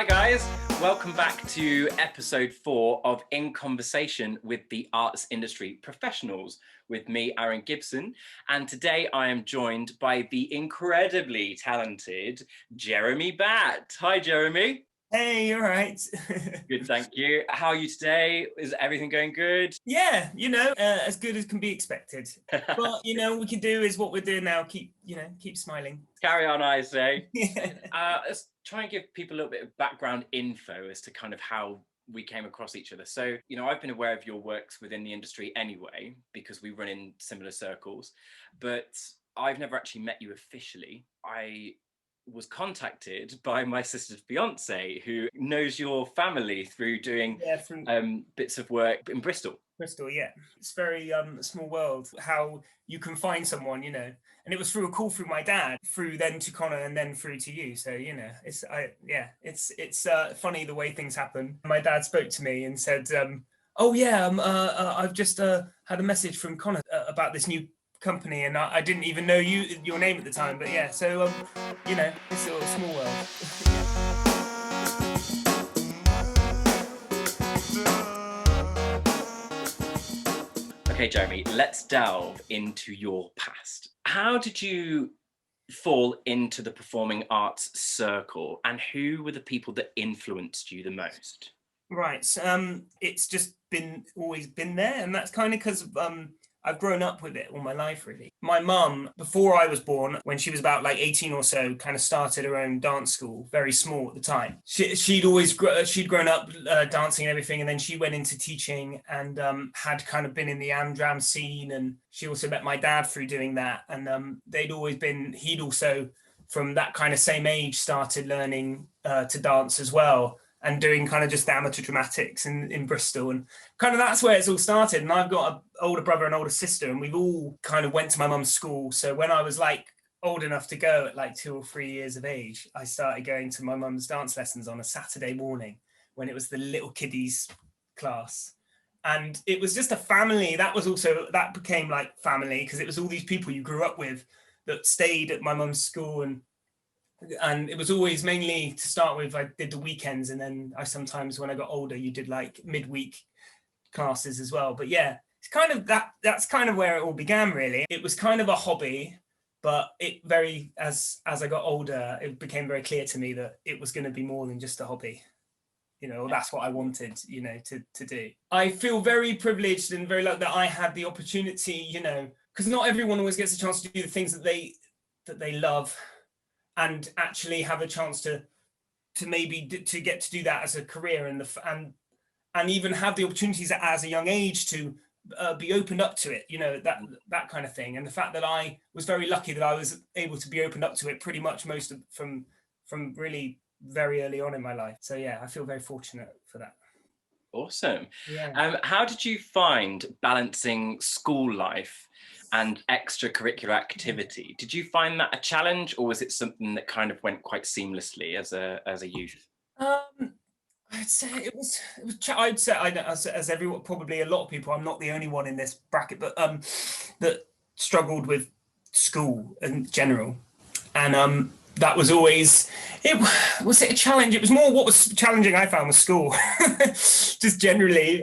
Hi guys, welcome back to episode 4 of In Conversation with the Arts Industry Professionals with me, Aaron Gibson, and today I am joined by the incredibly talented Jeremy Batt. Hi Jeremy. Hey, you're right. Good, thank you. How are you today? Is everything going good? Yeah, as good as can be expected. But what we can do is what we're doing now. Keep smiling. Carry on, I say. Yeah. Let's try and give people a little bit of background info as to kind of how we came across each other. So, I've been aware of your works within the industry anyway, because we run in similar circles, but I've never actually met you officially. I was contacted by my sister's fiance, who knows your family through doing from bits of work in Bristol. Bristol. Yeah, it's very small world. How you can find someone, and it was through a call through my dad, through then to Connor, and then through to you. So it's funny the way things happen. My dad spoke to me and said, "Oh yeah, I've just had a message from Connor about this new company, and I didn't even know your name at the time, but yeah, so it's a small world." Okay, Jeremy, let's delve into your past. How did you fall into the performing arts circle, and who were the people that influenced you the most? Right, so, it's just always been there, and that's kind of because I've grown up with it all my life, really. My mum, before I was born, when she was about like 18 or so, kind of started her own dance school, very small at the time. She'd grown up dancing and everything, and then she went into teaching and had kind of been in the Amdram scene, and she also met my dad through doing that. And he'd also, from that kind of same age, started learning to dance as well, and doing kind of just amateur dramatics in Bristol. And kind of that's where it's all started. And I've got an older brother and older sister, and we've all kind of went to my mum's school. So when I was like old enough to go at like 2 or 3 years of age, I started going to my mum's dance lessons on a Saturday morning when it was the little kiddies class. And it was just a family. That became like family, because it was all these people you grew up with that stayed at my mum's school. And it was always mainly, to start with, I did the weekends, and then I sometimes, when I got older, you did like midweek classes as well. But yeah, it's kind of that's kind of where it all began, really. It was kind of a hobby, but as I got older, it became very clear to me that it was going to be more than just a hobby. That's what I wanted, to do. I feel very privileged and very lucky that I had the opportunity, because not everyone always gets a chance to do the things that they love, and actually have a chance to maybe to get to do that as a career, and even have the opportunities as a young age to be opened up to it, that kind of thing. And the fact that I was very lucky that I was able to be opened up to it pretty much from really very early on in my life. So yeah, I feel very fortunate for that. Awesome. Yeah. How did you find balancing school life and extracurricular activity? Did you find that a challenge, or was it something that kind of went quite seamlessly as a youth? I'd say it was. I'd say, I know, as everyone, probably a lot of people. I'm not the only one in this bracket, but that struggled with school in general, and that was always. Was it a challenge? It was more what was challenging. I found was school, just generally.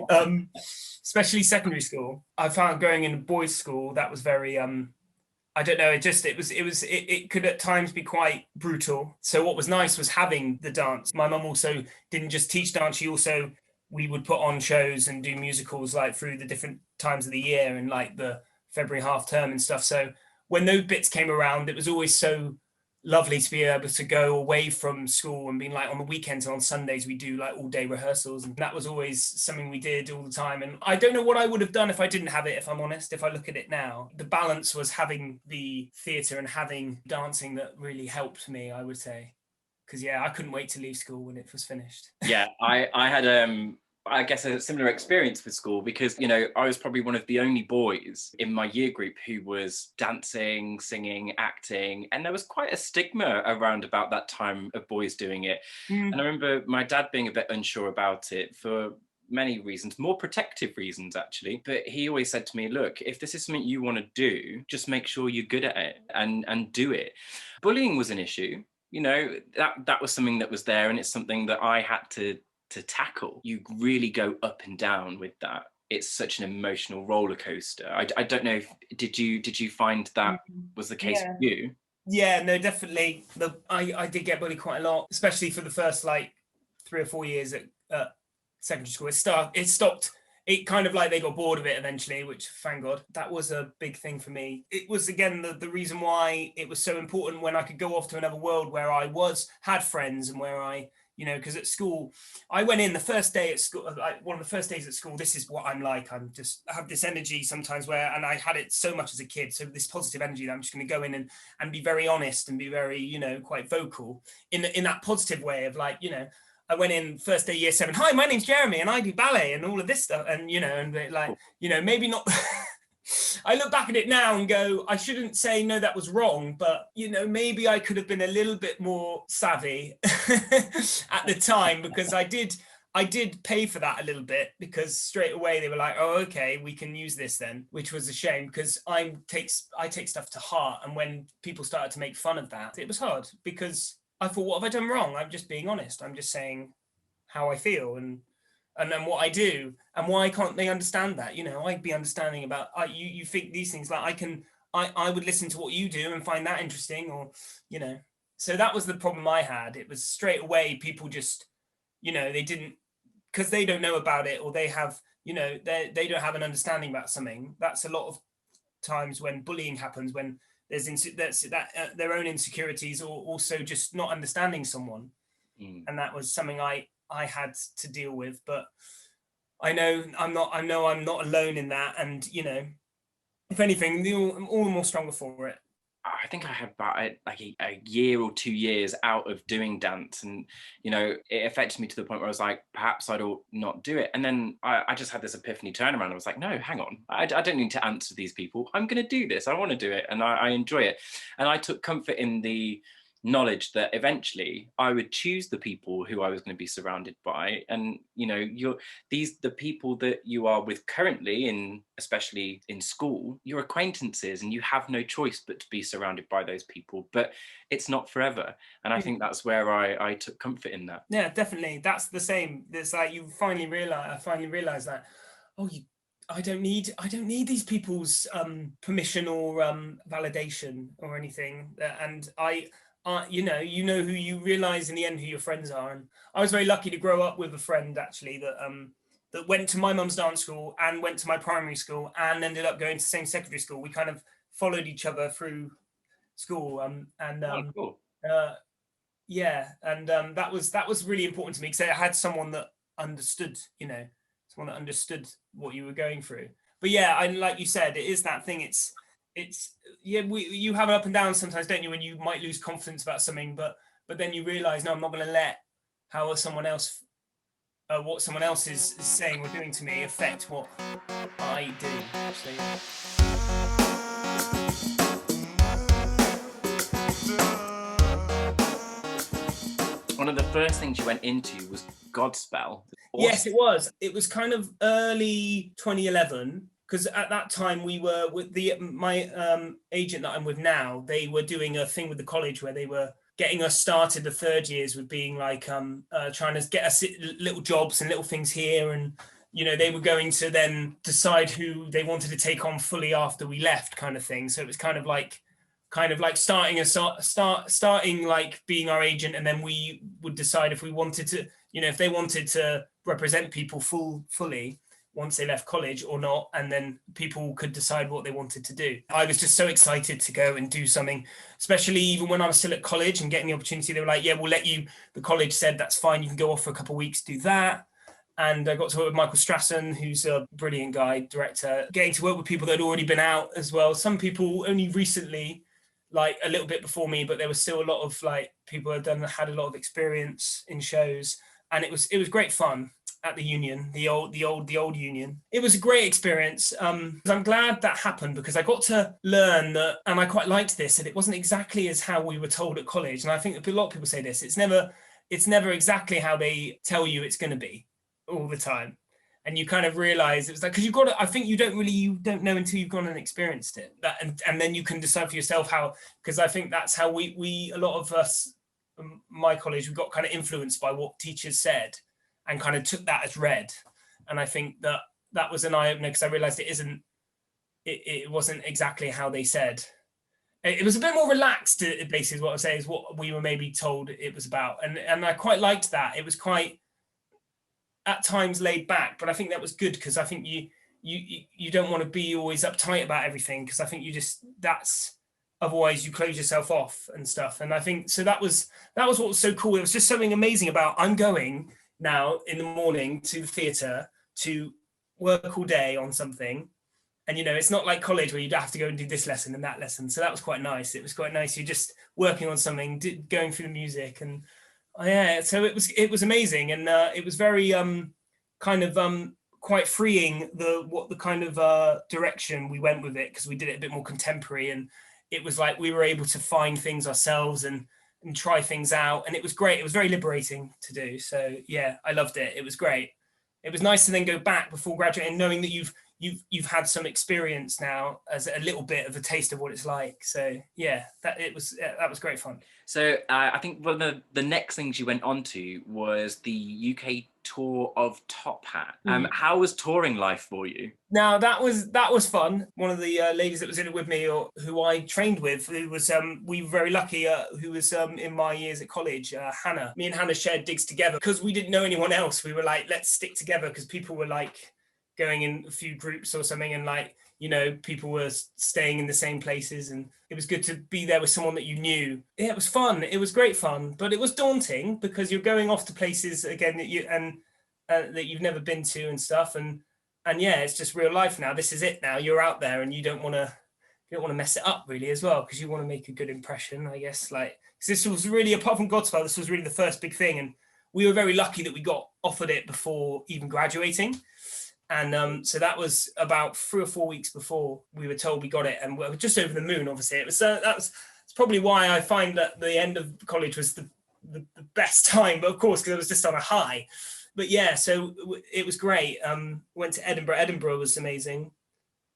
Especially secondary school. I found going in boys' school, that was very I don't know, it could at times be quite brutal. So what was nice was having the dance. My mum also didn't just teach dance, we would put on shows and do musicals like through the different times of the year, and like the February half term and stuff. So when those bits came around, it was always so lovely to be able to go away from school and being like, on the weekends and on Sundays we do like all day rehearsals, and that was always something we did all the time. And I don't know what I would have done if I didn't have it, if I'm honest. If I look at it now, the balance was having the theatre and having dancing that really helped me, I would say, because yeah, I couldn't wait to leave school when it was finished. Yeah, I had I guess a similar experience with school, because I was probably one of the only boys in my year group who was dancing, singing, acting, and there was quite a stigma around about that time of boys doing it. And I remember my dad being a bit unsure about it for many reasons, more protective reasons actually, but he always said to me, look, if this is something you want to do, just make sure you're good at it and do it. Bullying was an issue. you know, that was something that was there, and it's something that I had to tackle. You really go up and down with that. It's such an emotional roller coaster. I don't know if did you find that was the case Yeah. for you? Yeah, no, definitely. I did get bullied quite a lot, especially for the first like 3 or 4 years at secondary school. It stopped. It kind of like they got bored of it eventually, which thank God. That was a big thing for me. It was again the reason why it was so important when I could go off to another world where I had friends and where I, because at school, I went in the first day at school, like one of the first days at school, this is what I'm like. I have this energy sometimes and I had it so much as a kid. So this positive energy that I'm just going to go in and be very honest and be very, quite vocal in that positive way of like, I went in first day year 7. Hi, my name's Jeremy and I do ballet and all of this stuff. And, maybe not. I look back at it now and go, I shouldn't say, no, that was wrong. But, maybe I could have been a little bit more savvy at the time, because I did pay for that a little bit, because straight away they were like, oh, okay, we can use this then, which was a shame because I take stuff to heart. And when people started to make fun of that, it was hard because I thought, what have I done wrong? I'm just being honest. I'm just saying how I feel and then what I do, and why can't they understand that? I'd be understanding about you think these things, like I would listen to what you do and find that interesting, or so that was the problem I had. It was straight away people just they didn't, because they don't know about it, or they have they don't have an understanding about something. That's a lot of times when bullying happens, when there's their own insecurities, or also just not understanding someone. And that was something I had to deal with. But I know I'm not alone in that, and if anything, all the more stronger for it. I think I had about a year or 2 years out of doing dance, and it affected me to the point where I was like, perhaps I ought not do it. And then I just had this epiphany turnaround. I was like, no, hang on, I don't need to answer these people. I'm going to do this. I want to do it, and I enjoy it. And I took comfort in the knowledge that eventually I would choose the people who I was going to be surrounded by. And the people that you are with currently, especially in school, your acquaintances, and you have no choice but to be surrounded by those people. But it's not forever, and I think that's where I took comfort in that. Yeah, definitely. That's the same. It's like I finally realized that, I don't need these people's permission or validation or anything. And you know who you realize in the end who your friends are. And I was very lucky to grow up with a friend actually that went to my mum's dance school and went to my primary school and ended up going to the same secondary school. We kind of followed each other through school. Cool. Yeah, and that was really important to me, because I had someone that understood, someone that understood what you were going through. But yeah, like you said, it is that thing. It's you have an up and down sometimes, don't you? When you might lose confidence about something, but then you realize, no, I'm not going to let what someone else is saying or doing to me affect what I do. So, One of the first things you went into was Godspell. Yes, it was. It was kind of early 2011. Because at that time we were with my agent that I'm with now. They were doing a thing with the college where they were getting us started, the third years, with being like trying to get us little jobs and little things here, and they were going to then decide who they wanted to take on fully after we left, kind of thing. So it was kind of like starting like being our agent, and then we would decide if we wanted to, if they wanted to represent people fully once they left college or not, and then people could decide what they wanted to do. I was just so excited to go and do something, especially even when I was still at college and getting the opportunity. They were like, yeah, we'll let you, the college said, that's fine, you can go off for a couple of weeks, do that. And I got to work with Michael Strassen, who's a brilliant guy, director, getting to work with people that had already been out as well. Some people only recently, like a little bit before me, but there was still a lot of like people had a lot of experience in shows, and it was great fun at the union, the old union. It was a great experience. I'm glad that happened, because I got to learn that, and I quite liked this, that it wasn't exactly as how we were told at college. And I think a lot of people say this, it's never exactly how they tell you it's going to be all the time. And you kind of realize it was like, because you've got to, I think you don't know until you've gone and experienced it, and then you can decide for yourself how, because I think that's how we a lot of us my college, we got kind of influenced by what teachers said and kind of took that as read. And I think that was an eye-opener, because I realized it wasn't exactly how they said. It was a bit more relaxed, basically, what I'm saying, is what we were maybe told it was about. And I quite liked that. It was quite, at times, laid back, but I think that was good, because I think you don't want to be always uptight about everything, because I think otherwise you close yourself off and stuff. And I think, so that was what was so cool. It was just something amazing about, I'm going now in the morning to the theatre to work all day on something. And, it's not like college where you'd have to go and do this lesson and that lesson. So that was quite nice. It was quite nice. You're just working on something, going through the music. And so it was amazing. And it was very kind of quite freeing, the kind of direction we went with it, because we did it a bit more contemporary. And it was like we were able to find things ourselves and try things out. And it was great. It was very liberating to do. So, yeah, I loved it. It was great. It was nice to then go back before graduating, knowing that you've had some experience now, as a little bit of a taste of what it's like. So yeah, that was great fun. So I think one of the next things you went on to was the UK tour of Top Hat. How was touring life for you? Now that was fun. One of the ladies that was in it with me, or who I trained with, who was we were very lucky, who was in my years at college, Hannah. Me and Hannah shared digs together because we didn't know anyone else. We were like, let's stick together, because people were like going in a few groups or something, and like, people were staying in the same places, and it was good to be there with someone that you knew. Yeah, it was fun. It was great fun, but it was daunting, because you're going off to places again that you've never been to and stuff, and yeah, it's just real life now. This is it now. You're out there, and you don't want to mess it up really as well, because you want to make a good impression, I guess. Like, 'cause this was really, apart from Godspell, this was really the first big thing, and we were very lucky that we got offered it before even graduating. And so that was about 3 or 4 weeks before we were told we got it, and we were just over the moon. Obviously, it's probably why I find that the end of college was the best time. But of course, because it was just on a high. But yeah, so it was great. Went to Edinburgh. Edinburgh was amazing.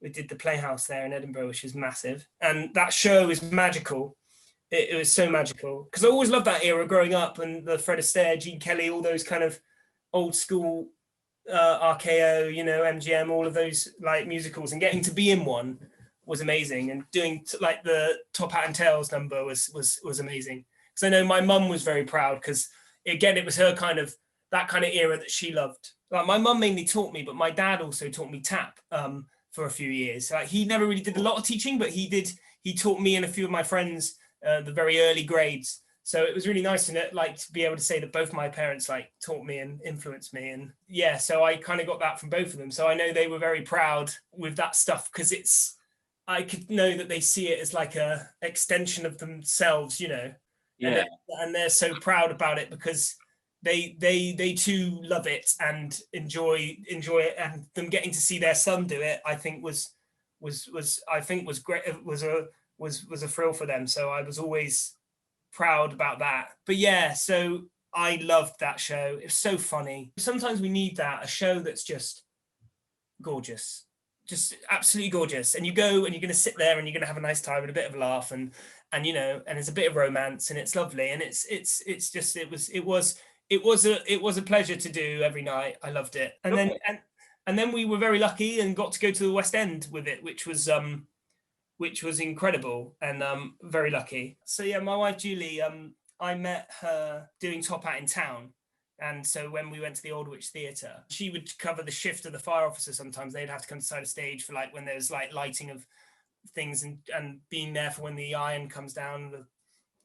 We did the Playhouse there in Edinburgh, which is massive, and that show is magical. It was so magical, because I always loved that era growing up, and the Fred Astaire, Gene Kelly, all those kind of old school. RKO, MGM, all of those like musicals, and getting to be in one was amazing, and doing like the Top Hat and Tails number was amazing, because I know my mum was very proud, because again, it was her that kind of era that she loved. Like, my mum mainly taught me, but my dad also taught me tap for a few years. Like, he never really did a lot of teaching, but he taught me and a few of my friends the very early grades. So it was really nice to be able to say that both my parents taught me and influenced me. And yeah, so I kind of got that from both of them. So I know they were very proud with that stuff, because I could know that they see it as like a extension of themselves, Yeah. And they're so proud about it, because they too love it and enjoy it, and them getting to see their son do it, I think was great. It was a thrill for them. So I was always proud about that. But yeah, so I loved that show. It was so funny. Sometimes we need that, a show that's just gorgeous, just absolutely gorgeous, and you go and you're going to sit there and you're going to have a nice time and a bit of a laugh, and it's a bit of romance, and it's lovely, and it was a pleasure to do every night. I loved it. And then we were very lucky and got to go to the West End with it, which was incredible, and very lucky. So yeah, my wife Julie, I met her doing Top Hat in town, and so when we went to the Old Witch Theatre, she would cover the shift of the fire officer. Sometimes they'd have to come to the side of stage for when there's lighting of things, and being there for when the iron comes down, the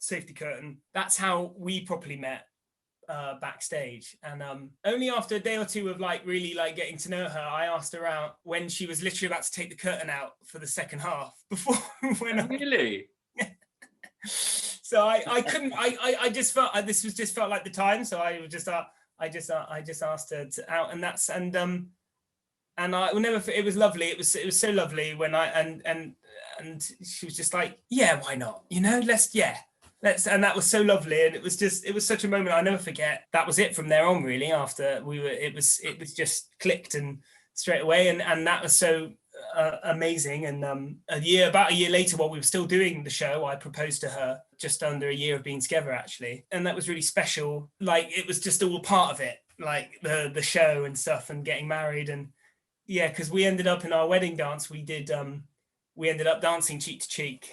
safety curtain. That's how we properly met. Backstage, and only after a day or two of really getting to know her, I asked her out when she was literally about to take the curtain out for the second half before Really? So I couldn't. I just felt this was just felt like the time. So I just asked her out, and I will never. It was lovely. It was so lovely when and she was just like, yeah, why not? And that was so lovely, and it was such a moment I'll never forget. That was it from there on, really. After it was just clicked and straight away, and that was so amazing. And about a year later, while we were still doing the show, I proposed to her just under a year of being together, actually. And that was really special. Like, it was just all part of it, like the show and stuff and getting married. And yeah, because we ended up in our wedding dance, we ended up dancing cheek to cheek.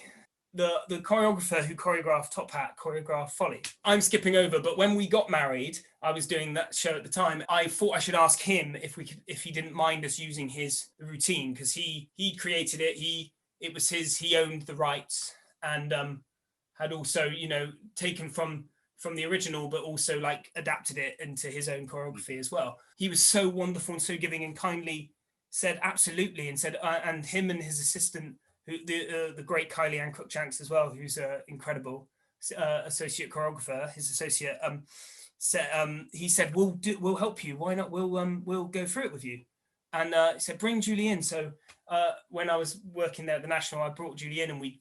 The choreographer who choreographed Top Hat choreographed Follies. I'm skipping over, but when we got married, I was doing that show at the time. I thought I should ask him if he didn't mind us using his routine, because he created it. It was his. He owned the rights and had also, taken from the original, but also like adapted it into his own choreography as well. He was so wonderful and so giving, and kindly said absolutely, and said, and him and his assistant, the great Kylie Ann Cruikshanks as well, who's an incredible associate choreographer. His associate he said, we'll help you. Why not? We'll go through it with you. And he said, bring Julie in. So when I was working there at the National, I brought Julie in, and we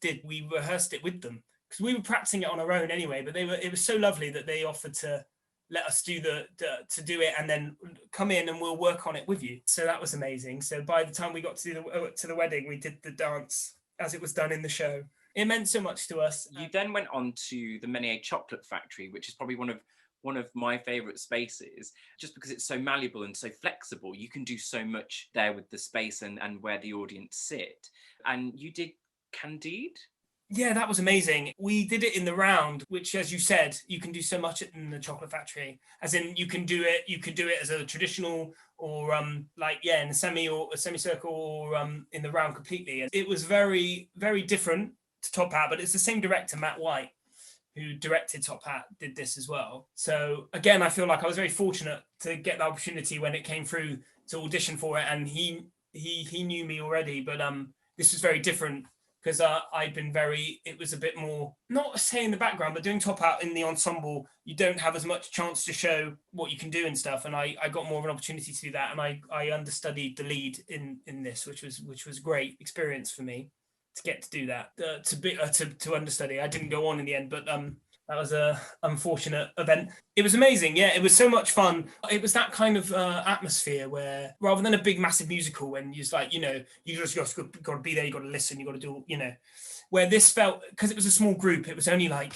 rehearsed it with them, because we were practicing it on our own anyway. But it was so lovely that they offered to let us do it, and then come in and we'll work on it with you. So that was amazing. So by the time we got to the wedding, we did the dance as it was done in the show. It meant so much to us. You then went on to the Menier Chocolate Factory, which is probably one of my favorite spaces, just because it's so malleable and so flexible. You can do so much there with the space and where the audience sit. And you did Candide? Yeah, that was amazing. We did it in the round, which, as you said, you can do so much in the Chocolate Factory. As in, you could do it as a traditional, or in a semicircle, or in the round completely. And it was very, very different to Top Hat, but it's the same director, Matt White, who directed Top Hat, did this as well. So again, I feel like I was very fortunate to get the opportunity when it came through to audition for it, and he knew me already, but this was very different, because it was a bit more, not say in the background, but doing Top Hat in the ensemble, you don't have as much chance to show what you can do and stuff. And I got more of an opportunity to do that. And I understudied the lead in this, which was great experience for me to get to do that, to understudy. I didn't go on in the end, but that was a unfortunate event. It was amazing. Yeah, it was so much fun. It was that kind of atmosphere where, rather than a big, massive musical, when you're like, you just got to be there, you got to listen, you got to do, where this felt, because it was a small group, it was only like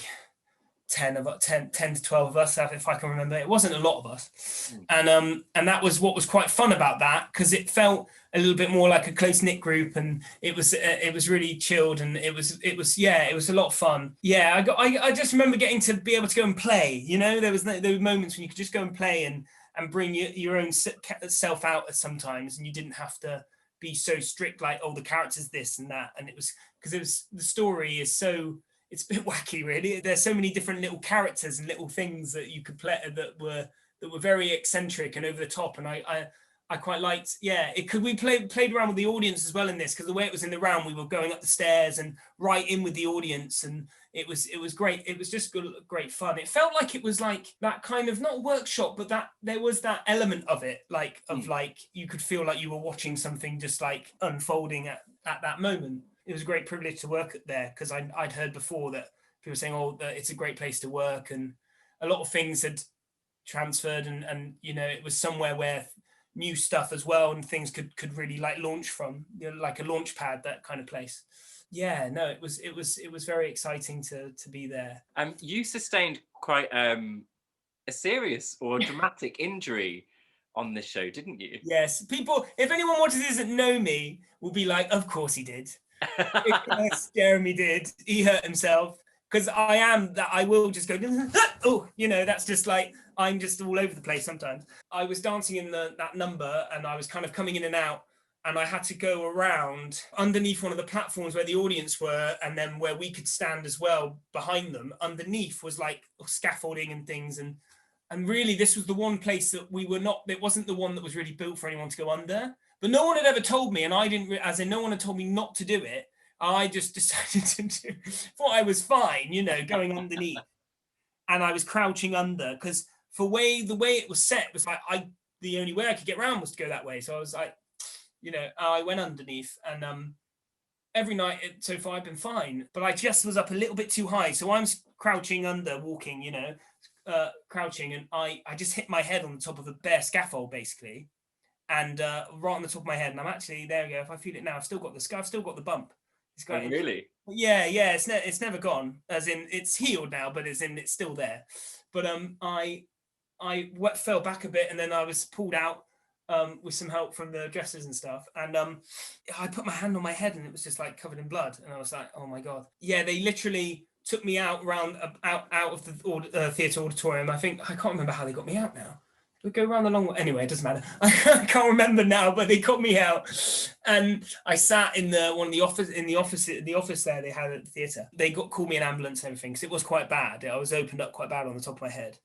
10 to 12 of us, if I can remember. It wasn't a lot of us. And that was what was quite fun about that, because it felt a little bit more like a close-knit group, and it was really chilled, and it was a lot of fun. Yeah, I just remember getting to be able to go and play. There were moments when you could just go and play and bring your own self out sometimes, and you didn't have to be so strict, like, oh, the character's this and that. And it was because the story is so, it's a bit wacky, really. There's so many different little characters and little things that you could play that were very eccentric and over the top, and I quite liked, we played around with the audience as well in this, because the way it was in the round, we were going up the stairs and right in with the audience, and it was great. It was just great fun. It felt like it was like that kind of, not workshop, but that there was that element of it, like you could feel like you were watching something just like unfolding at that moment. It was a great privilege to work there, because I'd heard before that people were saying, oh, that it's a great place to work, and a lot of things had transferred, and it was somewhere where new stuff as well, and things could really like launch from, like a launch pad, that kind of place. Yeah, no, it was very exciting to be there. You sustained quite a serious or dramatic injury on this show, didn't you? Yes, people, if anyone watches this that know me, will be like, of course he did. Yes, Jeremy did. He hurt himself, because I will just go, oh, that's just like, I'm just all over the place sometimes. I was dancing in that number, and I was kind of coming in and out, and I had to go around underneath one of the platforms where the audience were, and then where we could stand as well behind them. Underneath was like scaffolding and things, and really this was the one place that it wasn't the one that was really built for anyone to go under. But no one had ever told me, and I didn't, as in no one had told me not to do it. I just decided to thought I was fine, going underneath. And I was crouching under, because the way it was set was like, the only way I could get around was to go that way. So I was like, I went underneath, and every night so far I've been fine, but I just was up a little bit too high. So I'm crouching under, walking, crouching, and I just hit my head on the top of a bare scaffold, basically. And right on the top of my head, and I'm actually, there we go. If I feel it now, I've still got the bump. It's really? Yeah, it's never gone. As in, it's healed now, but as in, it's still there. But fell back a bit, and then I was pulled out with some help from the dressers and stuff. And I put my hand on my head, and it was just like covered in blood. And I was like, oh my god. Yeah, they literally took me out out of the theatre auditorium. I can't remember how they got me out now. We go around the long way. Anyway, it doesn't matter. I can't remember now, but they got me out, and I sat in the office there they had at the theatre. They called me an ambulance and everything because it was quite bad. I was opened up quite bad on the top of my head,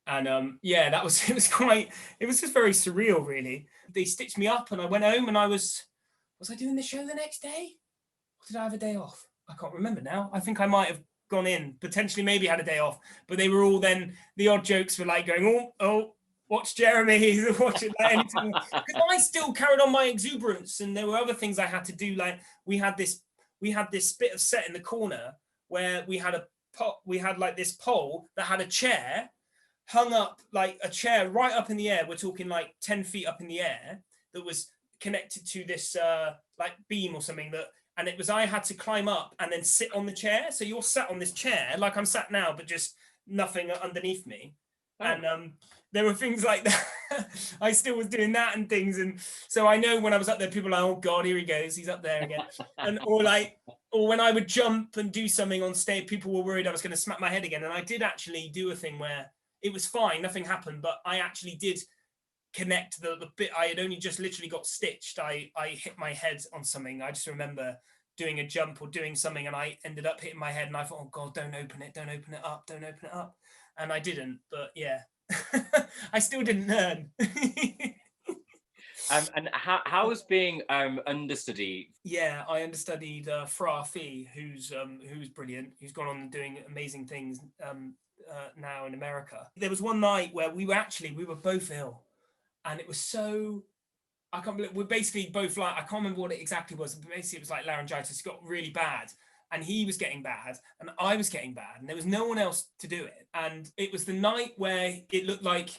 and it was just very surreal, really. They stitched me up, and I went home, and was I doing the show the next day? Or did I have a day off? I can't remember now. I think I might have gone in, potentially, maybe had a day off, but they were all then the odd jokes were like going, oh. Watch Jeremy, he's watching that anytime. Because I still carried on my exuberance, and there were other things I had to do. Like we had this bit of set in the corner where we had like this pole that had a chair hung up, like a chair right up in the air. We're talking like 10 feet up in the air, that was connected to this like beam or something and it was, I had to climb up and then sit on the chair. So you're sat on this chair like I'm sat now, but just nothing underneath me. Oh. And there were things like that. I still was doing that and things. And so I know when I was up there, people were like, oh God, here he goes. He's up there again. or when I would jump and do something on stage, people were worried I was going to smack my head again. And I did actually do a thing where it was fine. Nothing happened, but I actually did connect the bit. I had only just literally got stitched. I hit my head on something. I just remember doing a jump or doing something, and I ended up hitting my head, and I thought, oh God, don't open it up. And I didn't, but yeah. I still didn't learn. And how was being understudy? Yeah, I understudied Fra Fee, who's brilliant. Who's gone on and doing amazing things now in America. There was one night where we were both ill, and it was so. I can't believe we're basically both like, I can't remember what it exactly was, but basically it was like laryngitis. It got really bad. And he was getting bad, and I was getting bad, and there was no one else to do it. And it was the night where it looked like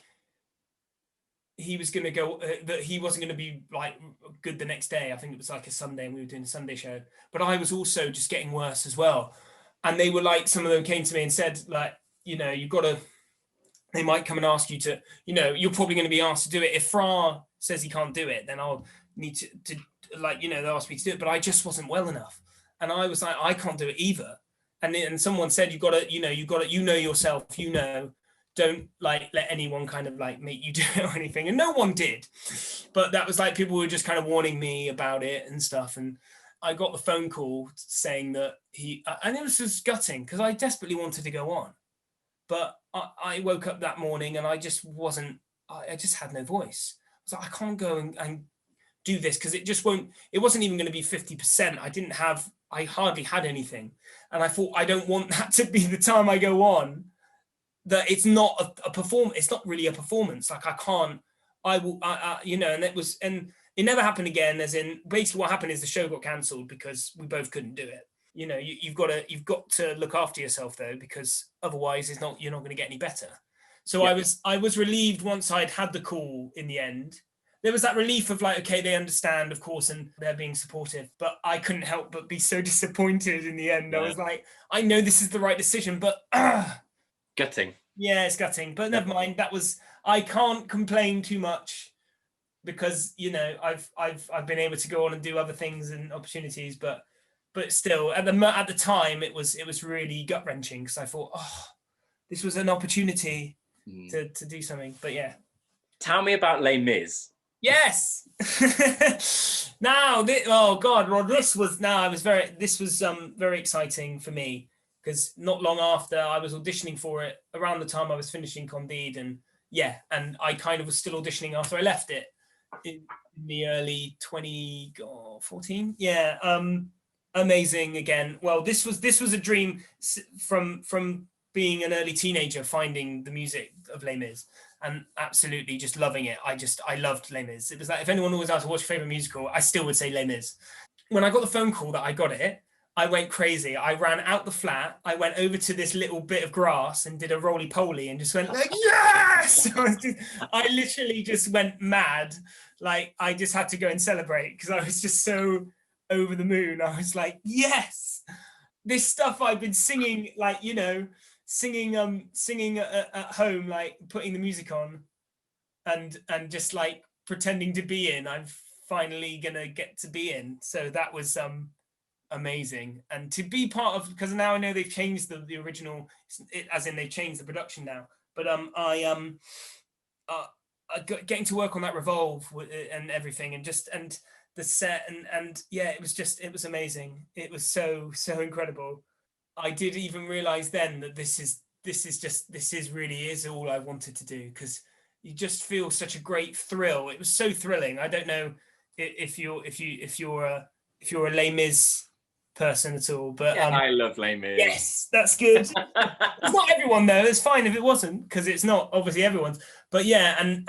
he was going to go, that he wasn't going to be like good the next day. I think it was like a Sunday, and we were doing a Sunday show. But I was also just getting worse as well. And they were like, some of them came to me and said, like, you've got to, they might come and ask you to, you're probably going to be asked to do it. If Fra says he can't do it, then I'll need to like, they'll ask me to do it. But I just wasn't well enough. And I was like, I can't do it either. And someone said, you got to, yourself, don't like let anyone kind of like make you do it or anything. And no one did. But that was like, people were just kind of warning me about it and stuff. And I got the phone call saying that and it was just gutting because I desperately wanted to go on. But I woke up that morning and I just had no voice. I was like, I can't go and do this because it wasn't even going to be 50%. I hardly had anything. And I thought, I don't want that to be the time I go on, that it's not a performance. It's not really a performance. Like and it never happened again. As in, basically what happened is the show got cancelled because we both couldn't do it. You've got to look after yourself though, because otherwise you're not going to get any better. So yeah. I was relieved once I'd had the call in the end. There was that relief of like, okay, they understand, of course, and they're being supportive, but I couldn't help but be so disappointed in the end. Yeah. I was like, I know this is the right decision, but gutting. Yeah, it's gutting, but never mind. I can't complain too much because, I've been able to go on and do other things and opportunities, but still at the time it was really gut wrenching because I thought, this was an opportunity to do something, but yeah. Tell me about Les Mis. Yes. Now, this was very exciting for me because not long after I was auditioning for it, around the time I was finishing Candide, and I kind of was still auditioning after I left it in the early 2014. Yeah, amazing again. Well, this was a dream from being an early teenager, finding the music of Les Mis and absolutely just loving it. I loved Les Mis. It was like, if anyone always asked what's your favorite musical, I still would say Les Mis. When I got the phone call that I got it, I went crazy. I ran out the flat. I went over to this little bit of grass and did a roly-poly and just went like, yes! I literally just went mad. Like, I just had to go and celebrate because I was just so over the moon. I was like, yes! this stuff I've been singing, like, you know, singing at home, like putting the music on and just like pretending to be in, I'm finally gonna get to be in. So that was amazing. And to be part of, because now I know they've changed the original, as in they've changed the production now. But getting to work on that Revolve and everything, and the set and yeah, it was amazing. It was so incredible. I did even realize then that this really is all I wanted to do, because you just feel such a great thrill. It was so thrilling. I don't know if you're a Les Mis person at all, but yeah, I love Les Mis. yes, that's good. It's not everyone though. It's fine if it wasn't, because it's not obviously everyone's. But yeah, and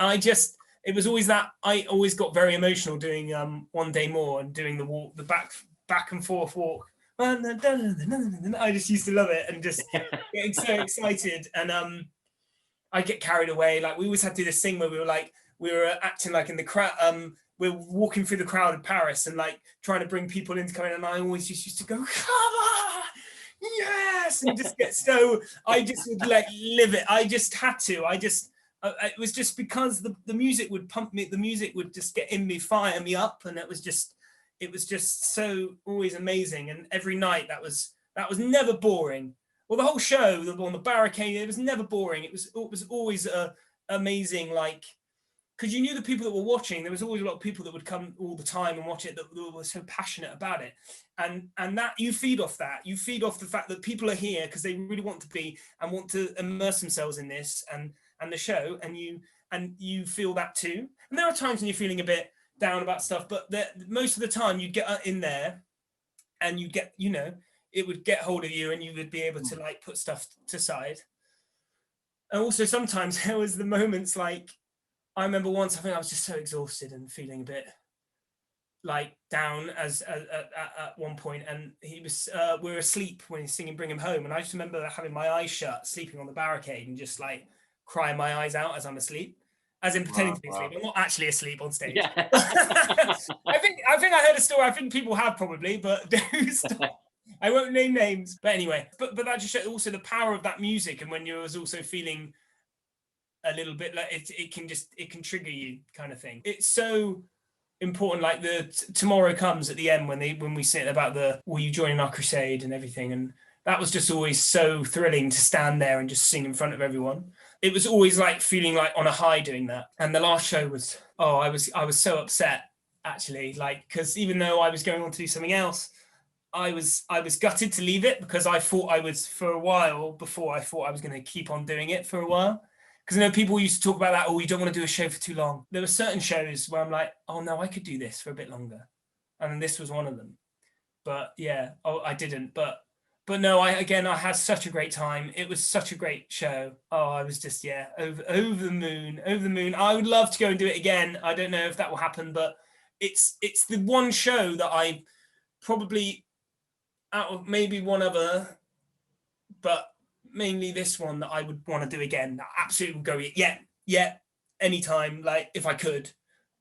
it was always that I always got very emotional doing One Day More and doing the walk, the back and forth walk. I just used to love it and just getting so excited, and I get carried away. Like we always had to do this thing where we were acting like in the crowd. We're walking through the crowd in Paris and like trying to bring people in to come in, and I always just used to go, come on, yes, and just get so. I just would like live it. I just had to. It was just because the music would pump me. The music would just get in me, fire me up, and it was just so always amazing. And every night that was never boring. Well, the whole show on the barricade, it was never boring. It was always amazing, like, because you knew the people that were watching. There was always a lot of people that would come all the time and watch it that were so passionate about it, and that you feed off that. You feed off the fact that people are here because they really want to be and want to immerse themselves in this and the show, and you feel that too. And there are times when you're feeling a bit down about stuff, but most of the time you'd get in there and you'd get, you know, it would get hold of you and you would be able to like put stuff to side. And also sometimes there was the moments, like I remember once, I think I was just so exhausted and feeling a bit like down at one point, and we were asleep when he's singing Bring Him Home, and I just remember having my eyes shut, sleeping on the barricade, and just like crying my eyes out as I'm asleep, as in pretending to be asleep. I'm not actually asleep on stage. Yeah. I think I heard a story. I think people have probably, but I won't name names. But anyway, but that just shows also the power of that music, and when you're also feeling a little bit like it can trigger you, kind of thing. It's so important. Like Tomorrow Comes at the end when we sit about will you join our crusade and everything, and that was just always so thrilling to stand there and just sing in front of everyone. It was always like feeling like on a high doing that. And the last show was, I was so upset actually, like, because even though I was going on to do something else, I was gutted to leave it, because I thought I was, for a while before, I thought I was going to keep on doing it for a while. Because I know people used to talk about that, oh, you don't want to do a show for too long. There were certain shows where I'm like, oh no, I could do this for a bit longer. And this was one of them. But yeah, I didn't. But no, I had such a great time. It was such a great show. Oh, I was just, over the moon. I would love to go and do it again. I don't know if that will happen, but it's the one show that I probably, out of maybe one other, but mainly this one, that I would want to do again. That absolutely would go, anytime. Like if I could,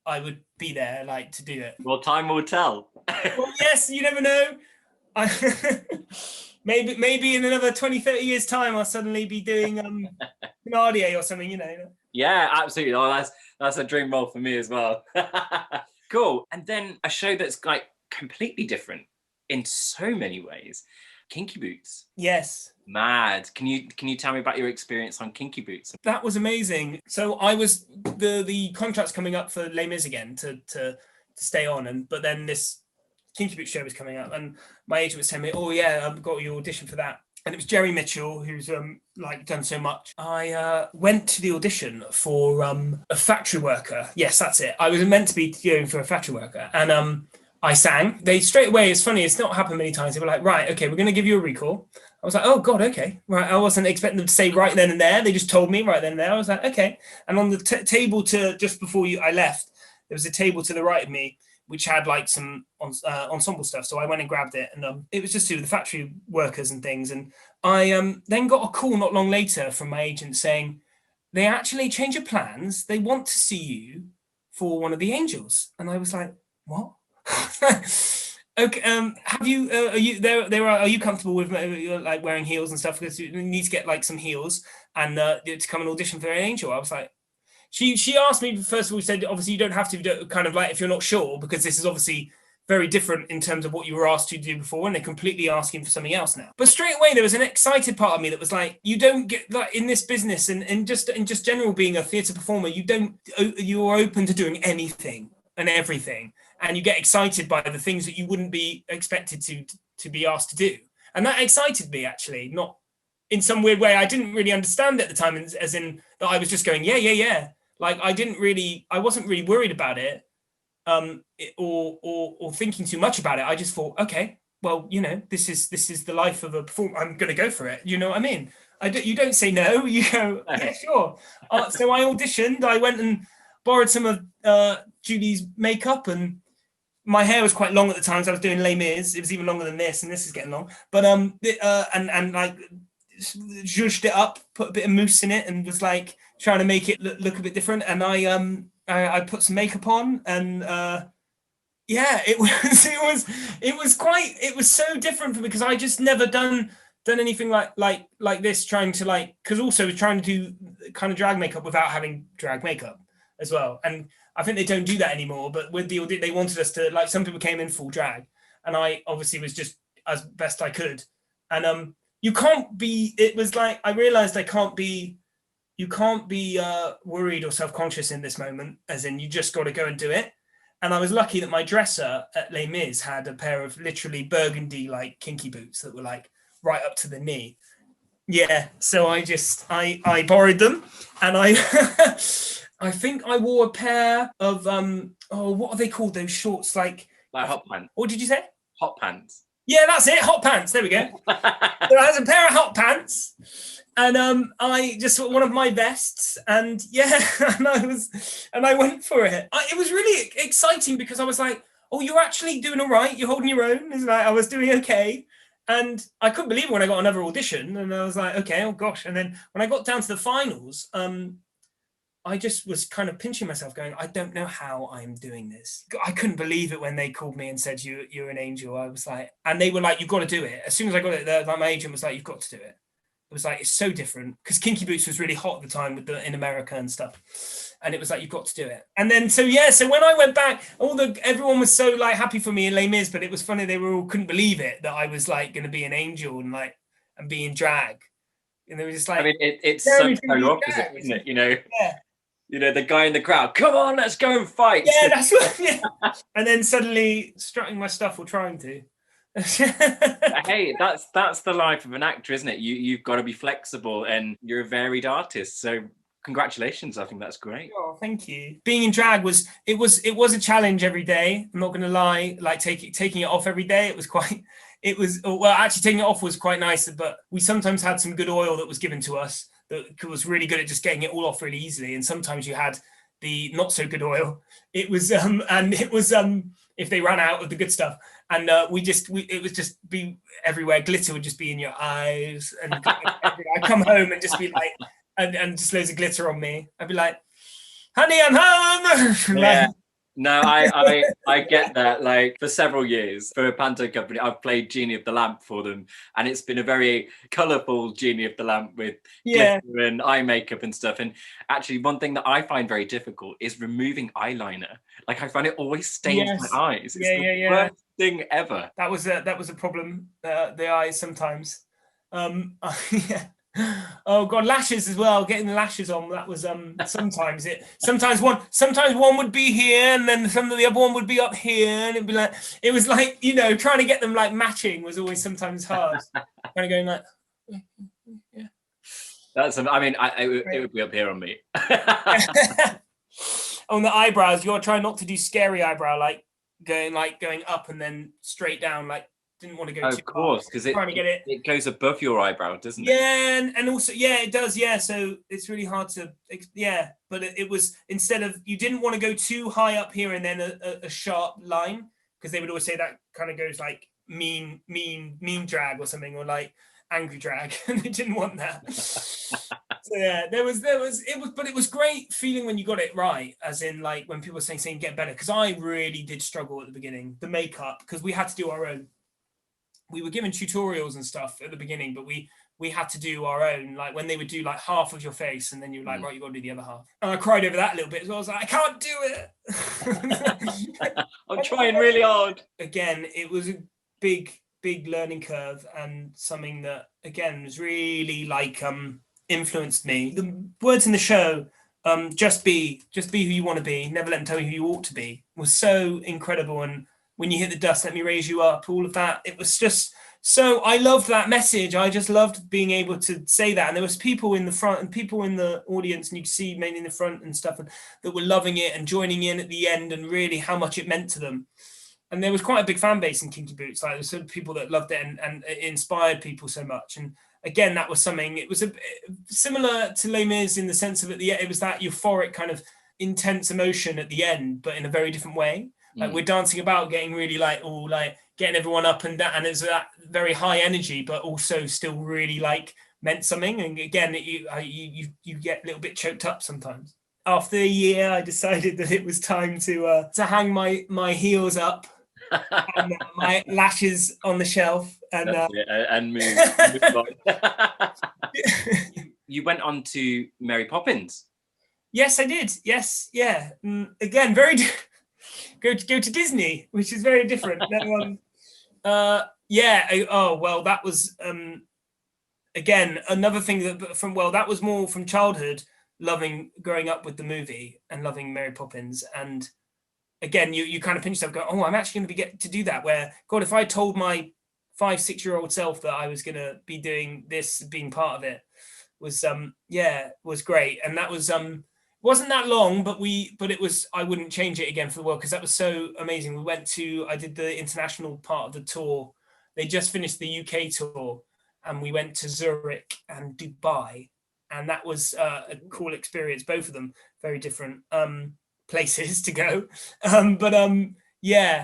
I would be there, like, to do it. Well, time will tell. Well, yes, you never know. Maybe in another 20, 30 years time, I'll suddenly be doing Nadia or something, you know. Yeah, absolutely. Oh, that's a dream role for me as well. Cool. And then a show that's like completely different in so many ways, Kinky Boots. Yes. Mad. Can you tell me about your experience on Kinky Boots? That was amazing. So I was the contract's coming up for Les Mis again to stay on, but then this Kinky Boots show was coming up, and my agent was telling me, oh yeah, I've got your audition for that. And it was Jerry Mitchell, who's like done so much. I went to the audition for a factory worker. Yes, that's it. I was meant to be going for a factory worker, and I sang. They straight away, it's funny, it's not happened many times. They were like, right, okay, we're going to give you a recall. I was like, oh God, okay. Right, I wasn't expecting them to say right then and there. They just told me right then and there. I was like, okay. And on the table just before I left, there was a table to the right of me, which had like some ensemble stuff. So I went and grabbed it, and it was just to do with the factory workers and things. And I then got a call not long later from my agent saying, they actually changed your plans. They want to see you for one of the angels. And I was like, what? Okay. Have you? Are you there? Are you comfortable with like wearing heels and stuff? Because you need to get like some heels and to come and audition for an angel. I was like, she asked me first of all. Said obviously you don't have to kind of like if you're not sure because this is obviously very different in terms of what you were asked to do before, and they're completely asking for something else now. But straight away there was an excited part of me that was like, you don't get like in this business and just general being a theatre performer, you're open to doing anything and everything, and you get excited by the things that you wouldn't be expected to be asked to do, and that excited me actually, not in some weird way. I didn't really understand at the time, as in that I was just going, yeah. Like I wasn't really worried about it, or thinking too much about it. I just thought, okay, well, this is the life of a performer. I'm going to go for it. You know what I mean? You don't say no. You go, yeah, sure. So I auditioned. I went and borrowed some of Julie's makeup, and my hair was quite long at the time, so I was doing Les Mis. It was even longer than this, and this is getting long. But and like zhuzhed it up, put a bit of mousse in it, and was like trying to make it look a bit different. And I put some makeup on, and yeah, it was so different for me because I just never done anything like this, trying to because also trying to do kind of drag makeup without having drag makeup as well. And I think they don't do that anymore, but with the audit they wanted us to, like, some people came in full drag, and I obviously was just as best I could. And you can't be, it was like I realized you can't be worried or self-conscious in this moment, as in you just got to go and do it. And I was lucky that my dresser at Les Mis had a pair of literally burgundy like kinky boots that were like right up to the knee. Yeah, so I borrowed them, and I I think I wore a pair of what are they called, those shorts, like hot pants. What did you say? Hot pants. Yeah, that's it. Hot pants. There we go. So I had a pair of hot pants, and I just one of my vests, and yeah, and I went for it. It was really exciting because I was like, oh, you're actually doing all right. You're holding your own. It's like I was doing okay. And I couldn't believe it when I got another audition, and I was like, okay, oh gosh. And then when I got down to the finals, I just was kind of pinching myself going, I don't know how I'm doing this. I couldn't believe it when they called me and said, you're an angel. I was like, and they were like, you've got to do it. As soon as I got it, like my agent was like, you've got to do it. It was like, it's so different, because Kinky Boots was really hot at the time in America and stuff. And it was like, you've got to do it. And then, so when I went back, everyone was so like happy for me in Les Mis, but it was funny. They were all couldn't believe it, that I was like going to be an angel and be in drag. And they were just like, I mean, it's so polar opposite, isn't it? Yeah. The guy in the crowd, come on, let's go and fight. Yeah, that's what, yeah. And then suddenly strutting my stuff or trying to. Hey, that's the life of an actor, isn't it? You've got to be flexible, and you're a varied artist. So congratulations, I think that's great. Oh, thank you. Being in drag was a challenge every day. I'm not going to lie. Like taking it off every day, actually taking it off was quite nice. But we sometimes had some good oil that was given to us that was really good at just getting it all off really easily. And sometimes you had the not so good oil. It was if they ran out of the good stuff, and it was just be everywhere. Glitter would just be in your eyes, and I'd come home and just be like, and just loads of glitter on me. I'd be like, honey, I'm home. Yeah. No, I get that. Like, for several years, for a panto company, I've played Genie of the Lamp for them, and it's been a very colourful Genie of the Lamp with glitter and eye makeup and stuff. And actually, one thing that I find very difficult is removing eyeliner. Like, I find it always stains my eyes. It's the worst thing ever. That was a problem. The eyes sometimes. Yeah. Oh god, lashes as well. Getting the lashes on, that was sometimes one would be here, and then the other one would be up here, and it'd be like, it was like, trying to get them like matching was always sometimes hard. Kind of going like, yeah. That's, I mean, it would be up here on me. On the eyebrows, you gotta try not to do scary eyebrow, like going up and then straight down, like. Didn't want to go too far. Of course, because it goes above your eyebrow, doesn't it? Yeah, and also, yeah, it does, yeah. So it's really hard to, yeah. But it was, instead of, you didn't want to go too high up here and then a sharp line, because they would always say that kind of goes like mean drag or something, or like angry drag, and they didn't want that. So yeah, but it was great feeling when you got it right, as in like when people were saying get better, because I really did struggle at the beginning, the makeup, because we had to do our own. We were given tutorials and stuff at the beginning, but we had to do our own, like when they would do like half of your face and then you're like, right, you got to do the other half. And I cried over that a little bit as well. I was like, I can't do it. I'm trying really hard. Again, it was a big learning curve, and something that again was really like influenced me. The words in the show, just be who you want to be, never let them tell you who you ought to be, was so incredible. And when you hit the dust, let me raise you up, all of that. It was just so, I loved that message. I just loved being able to say that. And there was people in the front and people in the audience, and you could see mainly in the front and stuff, and that were loving it and joining in at the end, and really how much it meant to them. And there was quite a big fan base in Kinky Boots. Like, there were some people that loved it, and it inspired people so much. And again, that was something, it was similar to Les Mis in the sense of it was that euphoric kind of intense emotion at the end, but in a very different way. Like, we're dancing about, getting really like, all like getting everyone up and down, and it's that very high energy, but also still really like meant something. And again, you get a little bit choked up sometimes. After a year, I decided that it was time to hang my heels up and my lashes on the shelf, and move on. You went on to Mary Poppins. Yes, I did. Yes, yeah. Again, very go to Disney, which is very different. That was again another thing that was more from childhood, growing up with the movie and loving Mary Poppins. And again, you kind of pinch yourself, go, oh, I'm actually going to get to do that. Where, God, if I told my 5-6-year-old self that I was going to be doing this, being part of it, was great. And that was wasn't that long, but it was, I wouldn't change it again for the world, because that was so amazing. I did the international part of the tour. They just finished the UK tour, and we went to Zurich and Dubai, and that was a cool experience. Both of them very different places to go,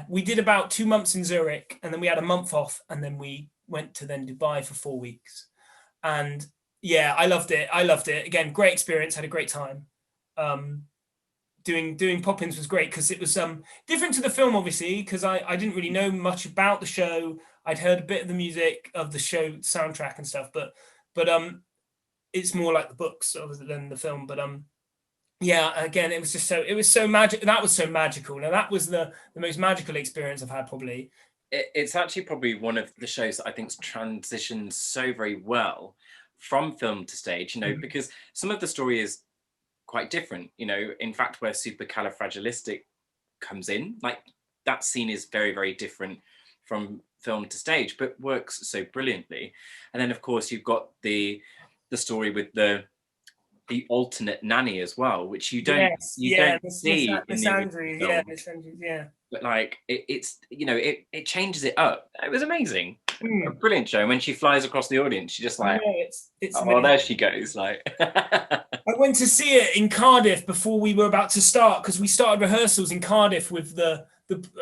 we did about 2 months in Zurich, and then we had a month off, and then we went to Dubai for 4 weeks. And yeah, I loved it. Again, great experience, had a great time. Doing Poppins was great, because it was different to the film, obviously, because I didn't really know much about the show. I'd heard a bit of the music of the show soundtrack and stuff, but it's more like the books than the film. But again, it was so magic. That was so magical. Now, that was the most magical experience I've had, probably. It's actually probably one of the shows that I think's transitioned so very well from film to stage, because some of the story is quite different, in fact, where supercalifragilistic comes in, like that scene is very, very different from film to stage, but works so brilliantly. And then, of course, you've got the story with the alternate nanny as well, which you don't see Miss Andrews, yeah. But like it changes it up. It was amazing. A brilliant show. And when she flies across the audience, she just like, it's there she goes. Like, I went to see it in Cardiff before we were about to start, because we started rehearsals in Cardiff with the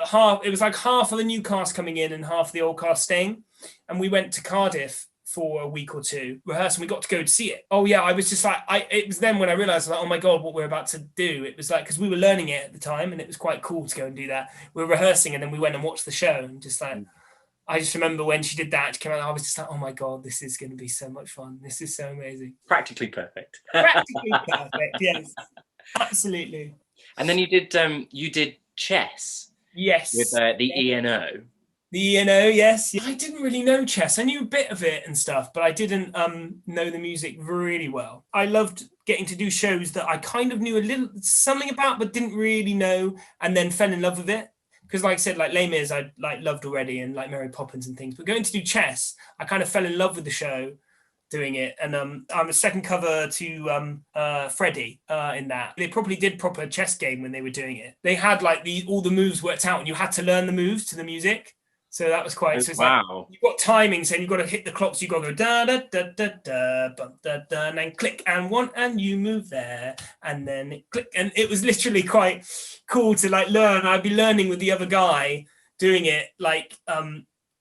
half. It was like half of the new cast coming in and half of the old cast staying, and we went to Cardiff for a week or two rehearsing. We got to go to see it. Oh yeah, I was just like, it was then when I realized, like, oh my God, what we're about to do. It was like, because we were learning it at the time, and it was quite cool to go and do that. We were rehearsing, and then we went and watched the show, and just like, I just remember when she did that, she came out, I was just like, oh my God, this is going to be so much fun. This is so amazing. Practically perfect. Practically perfect, yes. Absolutely. And then you did chess. Yes. With the ENO. The ENO, yes. I didn't really know chess. I knew a bit of it and stuff, but I didn't know the music really well. I loved getting to do shows that I kind of knew a little something about, but didn't really know, and then fell in love with it. Because like I said, like Les Mis, I loved already, and like Mary Poppins and things. But going to do chess, I kind of fell in love with the show, doing it. And I'm a second cover to Freddie in that. They probably did proper chess game when they were doing it. They had like all the moves worked out, and you had to learn the moves to the music. So that was quite. So it's wow. Like, you've got timing, so you've got to hit the clocks. You've got to go da da da da da da da, and then click and one, and you move there, and then it click, and it was literally quite cool to like learn. I'd be learning with the other guy doing it, like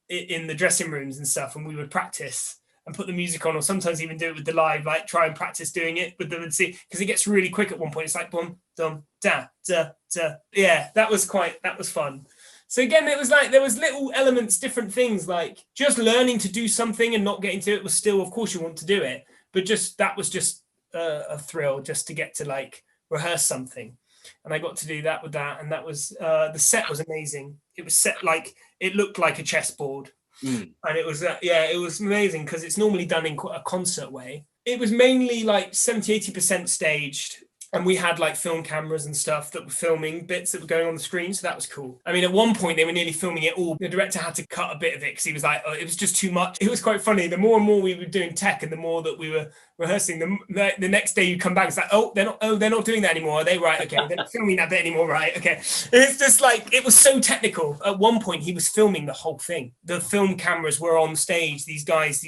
in the dressing rooms and stuff, and we would practice. and put the music on, or sometimes even do it with the live, like try and practice doing it with them and see, because it gets really quick at one point. It's like boom, dum, da, da, da. Yeah, that was fun. So again, it was like there was little elements, different things, like just learning to do something and not getting to it was still, of course, you want to do it, but just that was just a thrill just to get to like rehearse something. And I got to do that with that, and that was the set was amazing. It was set like it looked like a chessboard. And it was it was amazing because it's normally done in a concert way. It was mainly like 70-80% staged, and we had like film cameras and stuff that were filming bits that were going on the screen, so that was cool. I mean, at one point they were nearly filming it all. The director had to cut a bit of it because he was like, oh, it was just too much. It was quite funny. The more and more we were doing tech, and the more that we were rehearsing, the next day you come back, it's like, they're not doing that anymore, are they? Right, okay, they're not filming that bit anymore, right? Okay. It's just like, it was so technical. At one point he was filming the whole thing. The film cameras were on stage. These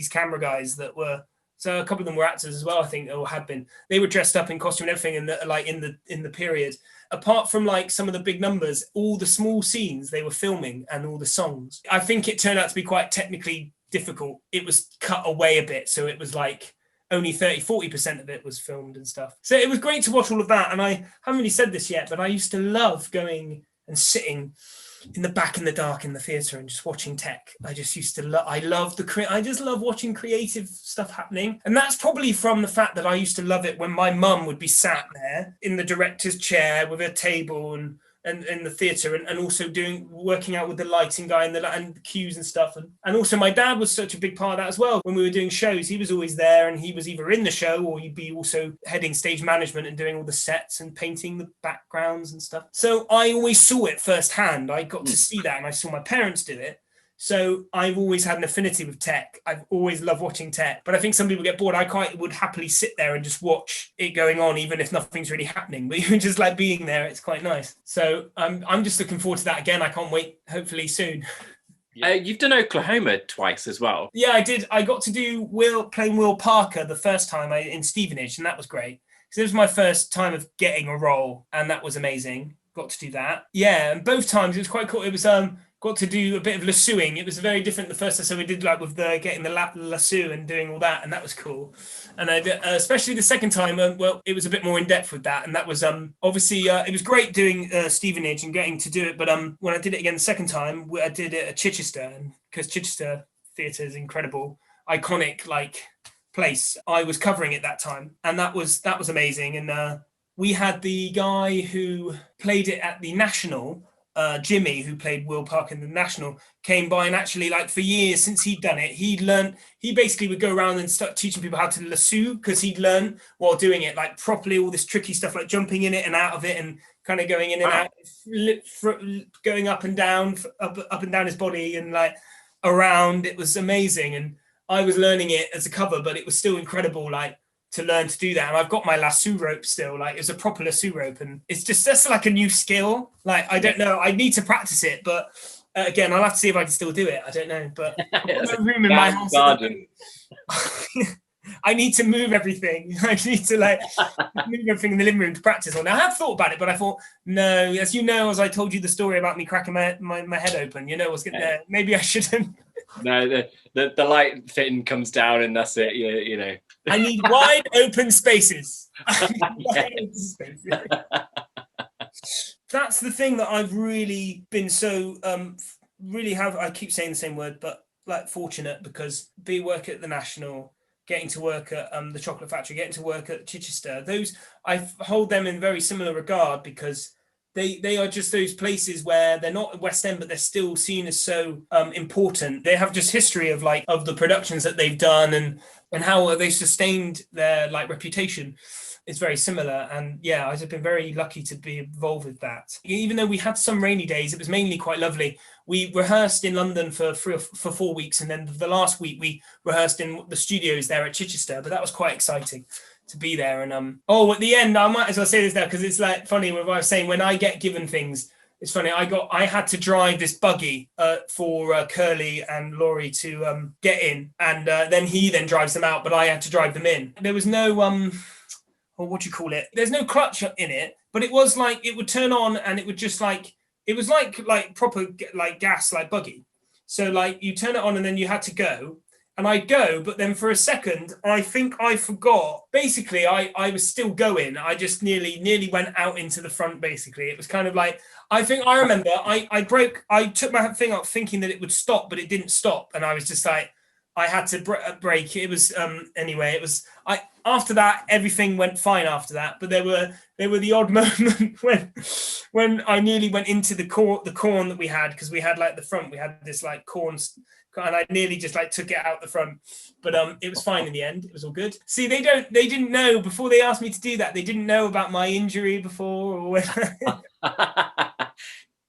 camera guys that were, so a couple of them were actors as well, I think, or had been. They were dressed up in costume and everything, and in the period. Apart from like some of the big numbers, all the small scenes they were filming and all the songs. I think it turned out to be quite technically difficult. It was cut away a bit, so it was like only 30-40% of it was filmed and stuff. So it was great to watch all of that. And I haven't really said this yet, but I used to love going and sitting in the back in the dark in the theatre and just watching tech. I just used to I just love watching creative stuff happening. And that's probably from the fact that I used to love it when my mum would be sat there in the director's chair with a table and in the theatre, and also working out with the lighting guy and the cues and stuff. And also my dad was such a big part of that as well. When we were doing shows, he was always there, and he was either in the show or he'd be also heading stage management and doing all the sets and painting the backgrounds and stuff. So I always saw it firsthand. I got to see that, and I saw my parents do it. So I've always had an affinity with tech. I've always loved watching tech, but I think some people get bored. I quite would happily sit there and just watch it going on, even if nothing's really happening, but you just like being there. It's quite nice. So I'm just looking forward to that again. I can't wait, hopefully soon. You've done Oklahoma twice as well. Yeah, I did. I got to do playing Will Parker the first time in Stevenage, and that was great. So it was my first time of getting a role, and that was amazing. Got to do that. Yeah, and both times it was quite cool. It was got to do a bit of lassoing. It was very different the first time, so we did like with the getting the lasso and doing all that, and that was cool. And I did, especially the second time, it was a bit more in depth with that, and that was obviously it was great doing Stevenage and getting to do it. But when I did it again the second time, I did it at Chichester, because Chichester Theatre is incredible, iconic like place. I was covering it that time, and that was amazing. And we had the guy who played it at the National. Jimmy, who played Will Parker in the National, came by, and actually, like, for years since he'd done it, he basically would go around and start teaching people how to lasso, because he'd learn while doing it, like, properly, all this tricky stuff, like jumping in it and out of it, and kind of going in and out, going up and down his body, and like around. It was amazing, and I was learning it as a cover, but it was still incredible, like, to learn to do that. And I've got my lasso rope still, like it's a proper lasso rope, and it's just like a new skill. Like, I don't know, I need to practice it, but again, I'll have to see if I can still do it. I don't know, but I've got no room in my house. I need to move everything. I need to like move everything in the living room to practice on. Now, I have thought about it, but I thought, no, as you know, as I told you the story about me cracking my head open, you know what's going there. Maybe I shouldn't. No, the light fitting comes down, and that's it. You know. I need wide open spaces. That's the thing that I've really been so I keep saying the same word, but like fortunate, because work at the National, getting to work at the Chocolate Factory, getting to work at Chichester, those I hold them in very similar regard, because they are just those places where they're not West End, but they're still seen as so important. They have just history of the productions that they've done, and how they sustained their like reputation is very similar. And yeah, I've been very lucky to be involved with that. Even though we had some rainy days, it was mainly quite lovely. We rehearsed in London for 4 weeks, and then the last week we rehearsed in the studios there at Chichester, but that was quite exciting to be there. And at the end, I might as well say this now, because it's like funny what I was saying, when I get given things, it's funny, I had to drive this buggy for Curly and Laurie to get in, and then he drives them out, but I had to drive them in. There was no what do you call it? There's no clutch in it, but it was like, it would turn on, and it would just like, it was like proper like gas, like buggy. So like you turn it on, and then you had to go, And I'd go, but then for a second, I think I forgot. Basically, I was still going. I just nearly went out into the front, basically. It was kind of like, I think I remember I took my thing up thinking that it would stop, but it didn't stop. And I was just like, I had to break. It was, anyway, it was, after that, everything went fine after that. But there were the odd moment when I nearly went into the corn that we had, because we had like the front, we had this like corn, and I nearly just like took it out the front, but it was fine in the end. It was all good. See, they didn't know before they asked me to do that. They didn't know about my injury before, or when.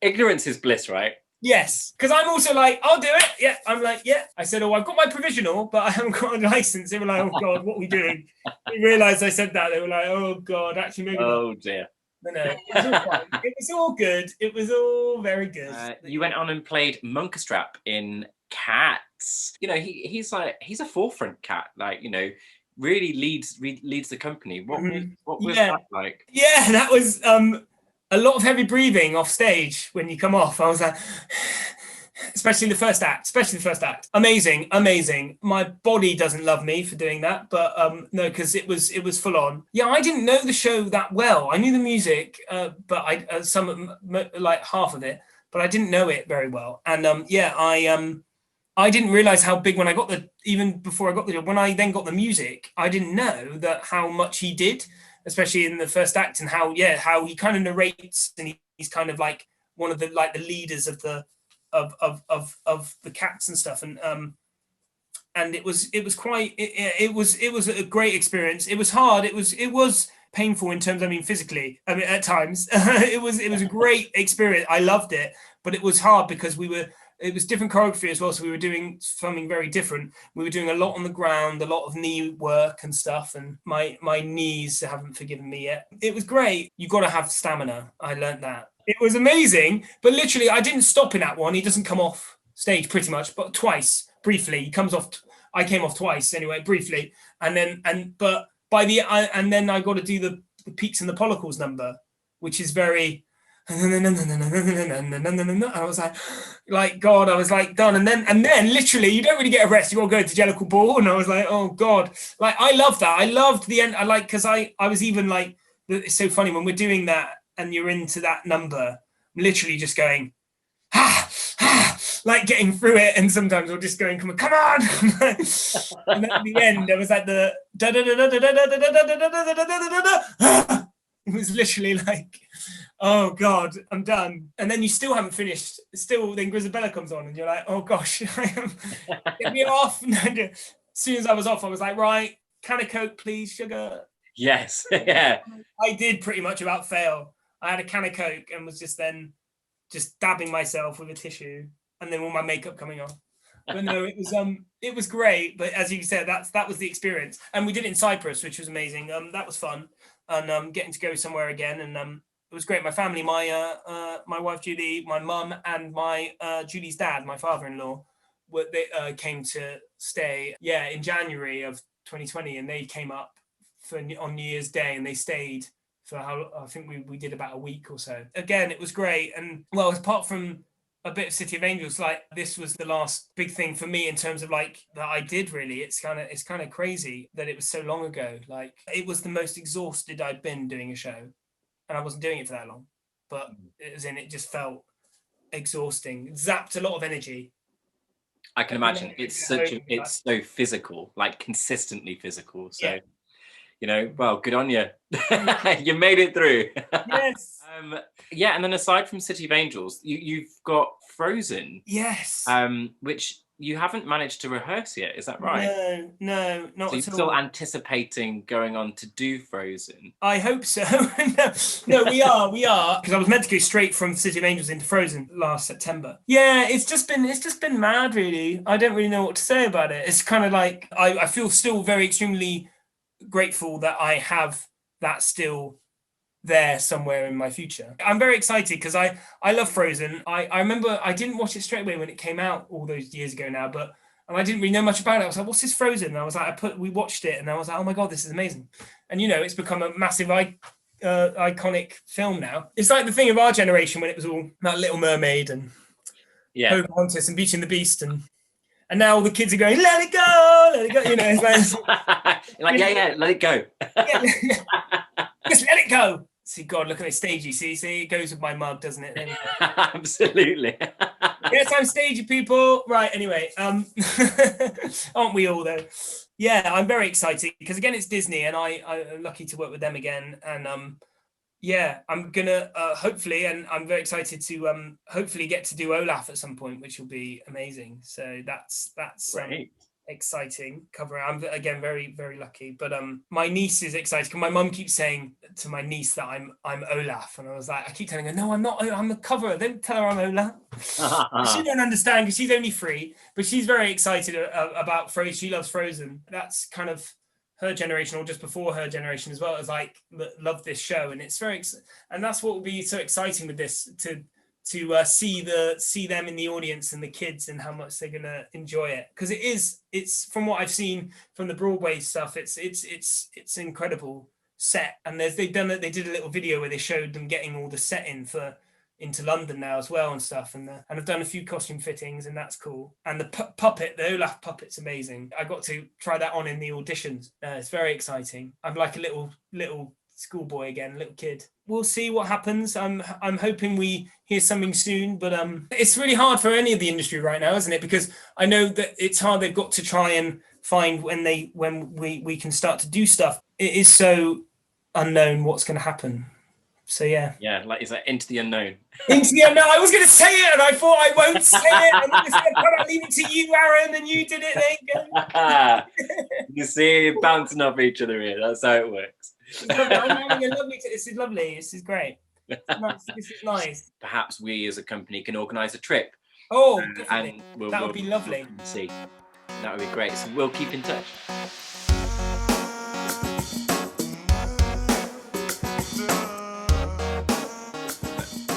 Ignorance is bliss, right? Yes, because I'm also like, I'll do it. Yeah, I'm like, yeah. I said, oh, I've got my provisional, but I haven't got a license. They were like, oh God, what are we doing? They realised I said that. They were like, oh God, actually maybe not. Oh dear. No, it was all fine. It was all good. It was all very good. You went on and played Monkastrap in Cats. You know, he's a forefront cat. Like, you know, really leads the company. What was that like? Yeah, that was a lot of heavy breathing off stage when you come off. I was like, especially the first act. Amazing. My body doesn't love me for doing that, but no, because it was full on. Yeah, I didn't know the show that well. I knew the music, but I like half of it, but I didn't know it very well. And I didn't realize how big when I got even before I got the job, when I then got the music, I didn't know that how much he did, especially in the first act, and how he kind of narrates, and he's kind of like one of the leaders of the cats and stuff, and it was a great experience. It was hard. It was painful in terms, physically. At times, it was a great experience. I loved it, but it was hard because it was different choreography as well. So we were doing something very different. We were doing a lot on the ground, a lot of knee work and stuff. And my knees haven't forgiven me yet. It was great. You got to have stamina. I learned that. It was amazing. But literally, I didn't stop in that one. He doesn't come off stage pretty much, but twice, briefly. He comes off. I came off twice anyway, briefly. And then I got to do the peaks and the pollicles number, which is very. And I was like, God, I was like done. And then literally, you don't really get a rest. You got to go to Jellicle Ball. And I was like, oh God, like, I love that. I loved the end. Because I was even like, it's so funny when we're doing that and you're into that number, I'm literally just going, like getting through it. And sometimes we're just going, come on. And then at the end, there was like the it was literally like, oh God, I'm done. And then you still haven't finished. Then Grisabella comes on and you're like, oh gosh, get me off. As soon as I was off, I was like, right, can of Coke, please, sugar. Yes, yeah. I did pretty much about fail. I had a can of Coke and was just dabbing myself with a tissue and then all my makeup coming off. But no, it was great. But as you said, that was the experience. And we did it in Cyprus, which was amazing. That was fun. And getting to go somewhere again, and it was great. My family, my wife Julie, my mum, and my Julie's dad, my father-in-law, they came to stay. Yeah, in January of 2020, and they came up on New Year's Day, and they stayed for I think we did about a week or so. Again, it was great, and well, apart from a bit of City of Angels, like this was the last big thing for me in terms of like that I did really. It's kind of crazy that it was so long ago. Like it was the most exhausted I'd been doing a show, and I wasn't doing it for that long, but it just felt exhausting. It zapped a lot of energy. I can imagine. It's so physical, like consistently physical. So yeah. You know, well, good on you. You made it through. Yes. Yeah, and then aside from City of Angels, you've got Frozen. Yes. Which you haven't managed to rehearse yet, is that right? No, not so at you're still anticipating going on to do Frozen? I hope so. No, we are. Because I was meant to go straight from City of Angels into Frozen last September. Yeah, it's just been mad, really. I don't really know what to say about it. It's kind of like I feel still very extremely grateful that I have that still there somewhere in my future. I'm very excited because I love Frozen. I remember I didn't watch it straight away when it came out all those years ago now, and I didn't really know much about it. I was like, what's this Frozen? And I was like, we watched it and I was like, oh my God, this is amazing. And you know, it's become a massive iconic film now. It's like the thing of our generation when it was all about Little Mermaid and Pocahontas and Beauty and the Beast, and And now all the kids are going, let it go, let it go. You know, it's like, yeah, let it go. Just let it go. See, God, look at it stagey. See, it goes with my mug, doesn't it? Absolutely. Yes, I'm stagey, people. Right, anyway, aren't we all though? Yeah, I'm very excited because again, it's Disney, and I'm lucky to work with them again, and yeah, I'm gonna hopefully, and I'm very excited to hopefully get to do Olaf at some point, which will be amazing. So that's exciting. Covering, I'm again very, very lucky. But my niece is excited because my mum keeps saying to my niece that I'm Olaf, and I was like, I keep telling her, no, I'm not. I'm the cover. Don't tell her I'm Olaf. She don't understand because she's only 3, but she's very excited about Frozen. She loves Frozen. That's kind of her generation, or just before her generation as well, as like love this show, and it's very and that's what will be so exciting with this, to see them in the audience and the kids and how much they're gonna enjoy it, because it's from what I've seen from the Broadway stuff, it's incredible set, and they did a little video where they showed them getting all the set into London now as well and stuff, and I've done a few costume fittings, and that's cool. And the puppet, the Olaf puppet's amazing. I got to try that on in the auditions. It's very exciting. I'm like a little schoolboy again, little kid. We'll see what happens. I'm hoping we hear something soon, but it's really hard for any of the industry right now, isn't it? Because I know that it's hard. They've got to try and find when we can start to do stuff. It is so unknown what's going to happen. So yeah, like is that into the unknown? Into the unknown. I was going to say it, and I thought I won't say it. I'm just going to leave it to you, Aaron, and you did it. There you go. You see, bouncing off each other here. That's how it works. I'm having a lovely. This is lovely. This is great. This is nice. Perhaps we, as a company, can organise a trip. Oh, definitely. And that would be lovely. See, that would be great. So we'll keep in touch.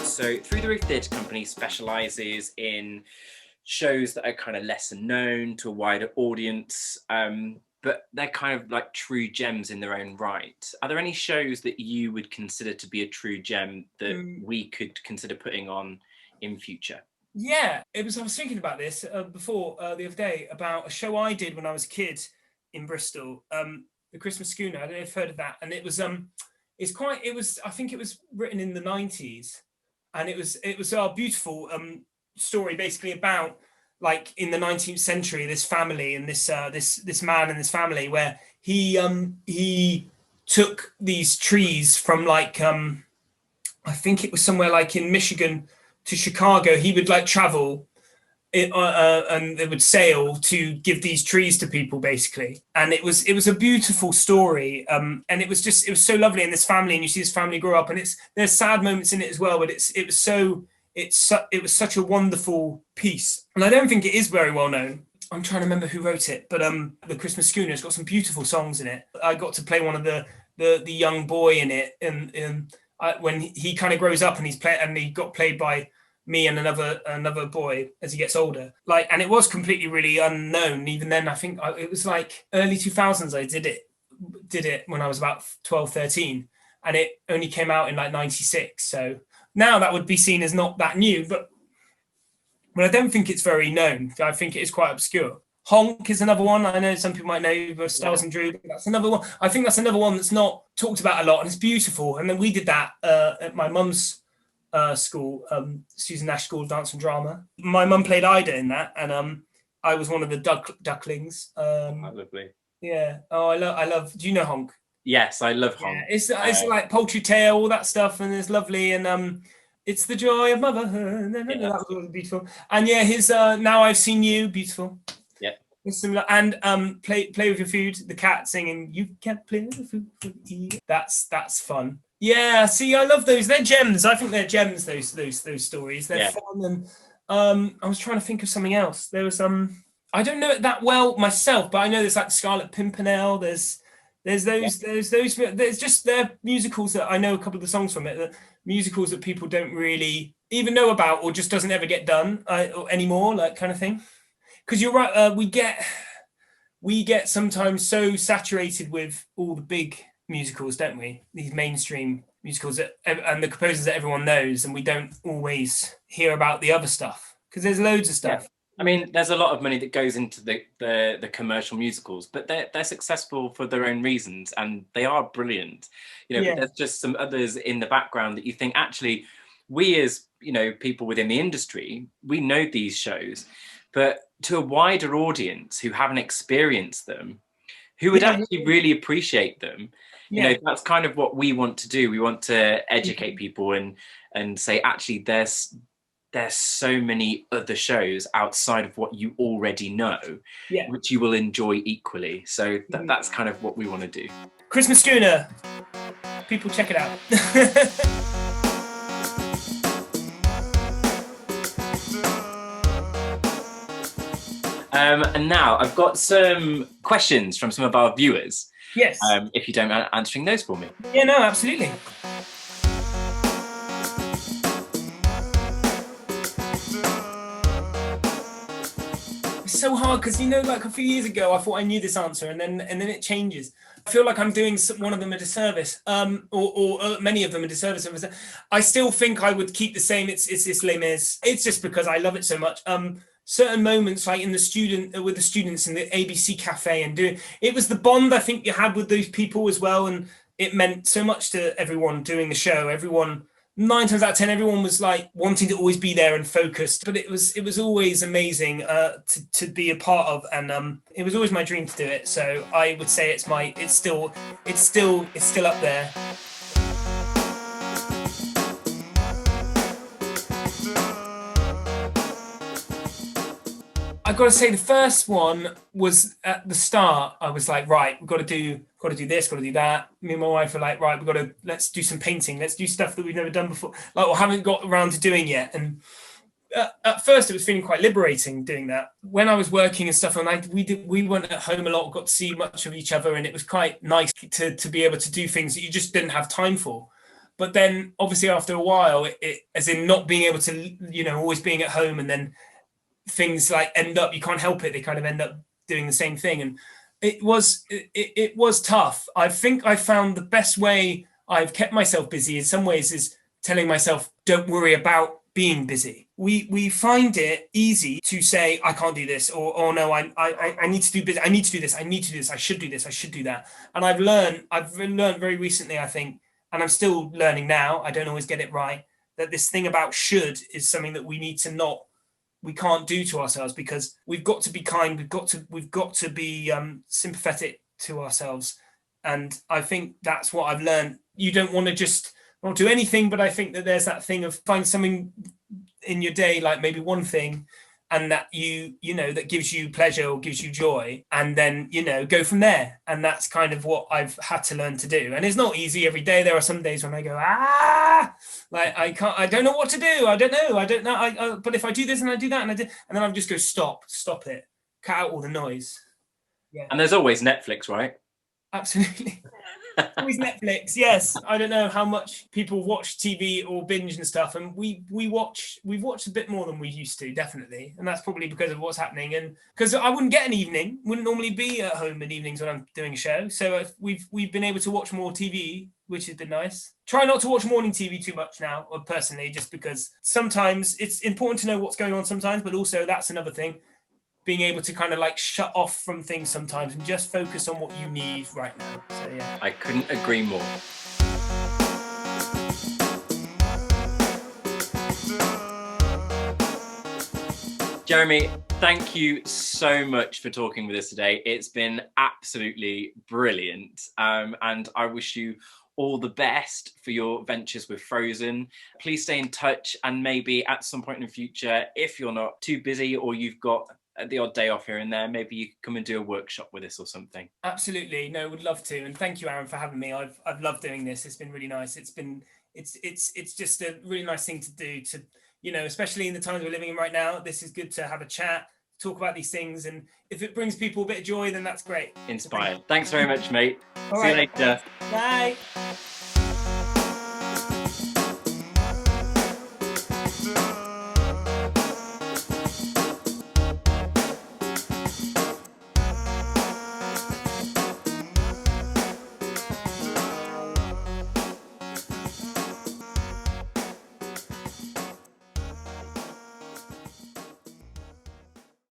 So Through the Roof Theatre Company specialises in shows that are kind of lesser known to a wider audience, but they're kind of like true gems in their own right. Are there any shows that you would consider to be a true gem that we could consider putting on in future? Yeah, I was thinking about this before the other day, about a show I did when I was a kid in Bristol, The Christmas Schooner. I don't know if you've heard of that. And it was I think it was written in the 90s. And it was a beautiful story, basically about, like, in the 19th century, this family and this man and this family, where he took these trees from, like, I think it was somewhere like in Michigan to Chicago. He would like travel and they would sail to give these trees to people, basically. And it was a beautiful story, and it was so lovely. And this family, and you see this family grow up, and there's sad moments in it as well, but it was such a wonderful piece. And I don't think it is very well known. I'm trying to remember who wrote it, but The Christmas Schooner has got some beautiful songs in it. I got to play one of the young boy in it, and when he kind of grows up, and he got played by me and another boy as he gets older. Like, and it was completely really unknown even then. I think it was like early 2000s. I did it when I was about 12, 13, and it only came out in like 96. So now that would be seen as not that new, but I don't think it's very known. I think it is quite obscure. Honk is another one. I know some people might know Styles and Drew, but that's another one. I think that's another one that's not talked about a lot, and it's beautiful. And then we did that at my mum's school, Susan Nash School of Dance and Drama. My mum played Ida in that, and I was one of the ducklings. Lovely. Yeah. Oh, I love. Do you know Honk? Yes, I love Honk. Yeah, it's like Poultry Tale, all that stuff, and it's lovely, and it's the joy of motherhood. Yeah. That was really beautiful. And yeah, his Now I've Seen You, beautiful. Yeah. It's similar. And play with your food. The cat singing, "You can't play with food for eat." That's fun. Yeah, see, I love those. They're gems. I think they're gems. Those stories. They're fun. And I was trying to think of something else. There was I don't know it that well myself, but I know there's like Scarlet Pimpernel. There's those. There's just they're musicals that I know a couple of the songs from it. Musicals that people don't really even know about, or just doesn't ever get done anymore, like kind of thing. Because you're right. We get sometimes so saturated with all the big musicals, don't we? These mainstream musicals and the composers that everyone knows, and we don't always hear about the other stuff, because there's loads of stuff. I mean, there's a lot of money that goes into the commercial musicals, but they're successful for their own reasons, and they are brilliant. But Yeah, there's just some others in the background that you think, actually, we as people within the industry, we know these shows, but to a wider audience who haven't experienced them, who would yeah, actually really appreciate them, yeah. that's kind of what we want to do. We want to educate Mhm. people and say, actually, there's so many other shows outside of what you already know, Yeah. which you will enjoy equally. So Mhm. that's kind of what we want to do. Christmas Schooner. People check it out. And now I've got some questions from some of our viewers. Yes. If you don't mind answering those for me. Yeah, no, absolutely. It's so hard because like a few years ago, I thought I knew this answer, and then it changes. I feel like I'm doing one of them a disservice, or many of them a disservice. I still think I would keep the same. It's Les Mis. It's just because I love it so much. Certain moments, like with the students in the ABC cafe, and doing it was the bond I think you had with those people as well, and it meant so much to everyone doing the show. Everyone, 9 times out of 10, everyone was like wanting to always be there and focused. But it was always amazing to be a part of, and it was always my dream to do it. So I would say it's still up there. I got to say, the first one was at the start. I was like, right, we've got to do this, got to do that. Me and my wife are like, right, let's do some painting. Let's do stuff that we've never done before, like, or haven't got around to doing yet. And at first, it was feeling quite liberating doing that. When I was working and stuff, and we weren't at home a lot, got to see much of each other, and it was quite nice to be able to do things that you just didn't have time for. But then, obviously, after a while, it as in not being able to, always being at home, and then things like you can't help it, they kind of end up doing the same thing, and it was tough. I think I found the best way I've kept myself busy in some ways is telling myself, don't worry about being busy. We find it easy to say, I can't do this, or oh no, I need to do busy, I need to do this, I need to do this, I should do this, I should do that. And I've learned very recently, I think, and I'm still learning now, I don't always get it right, that this thing about should is something that we can't do to ourselves, because we've got to be kind, we've got to be sympathetic to ourselves. And I think that's what I've learned. You don't want to just not do anything, but I think that there's that thing of find something in your day, like maybe one thing, and that that gives you pleasure or gives you joy, and then go from there. And that's kind of what I've had to learn to do. And it's not easy every day. There are some days when I go, like I don't know what to do, I don't know, but if I do this and I do that and and then I just go, stop it, cut out all the noise. Yeah, And there's always Netflix, right? absolutely. Always Netflix, yes. I don't know how much people watch TV or binge and stuff, and we've watched a bit more than we used to, definitely, and that's probably because of what's happening, and because I wouldn't get an evening, wouldn't normally be at home in evenings when I'm doing a show, so we've been able to watch more TV, which has been nice. Try not to watch morning TV too much now, personally, just because sometimes it's important to know what's going on sometimes, but also that's another thing. Being able to kind of like shut off from things sometimes and just focus on what you need right now. So yeah. I couldn't agree more. Jeremy, thank you so much for talking with us today. It's been absolutely brilliant. And I wish you all the best for your ventures with Frozen. Please stay in touch, and maybe at some point in the future, if you're not too busy or you've got the odd day off here and there, maybe you could come and do a workshop with us or something. Absolutely. No, would love to. And thank you, Aaron, for having me. I've loved doing this. It's been really nice. It's just a really nice thing to do, to, especially in the times we're living in right now. This is good to have a chat, talk about these things. And if it brings people a bit of joy, then that's great. Inspired. Thanks very much, mate. All See right. you later. Bye.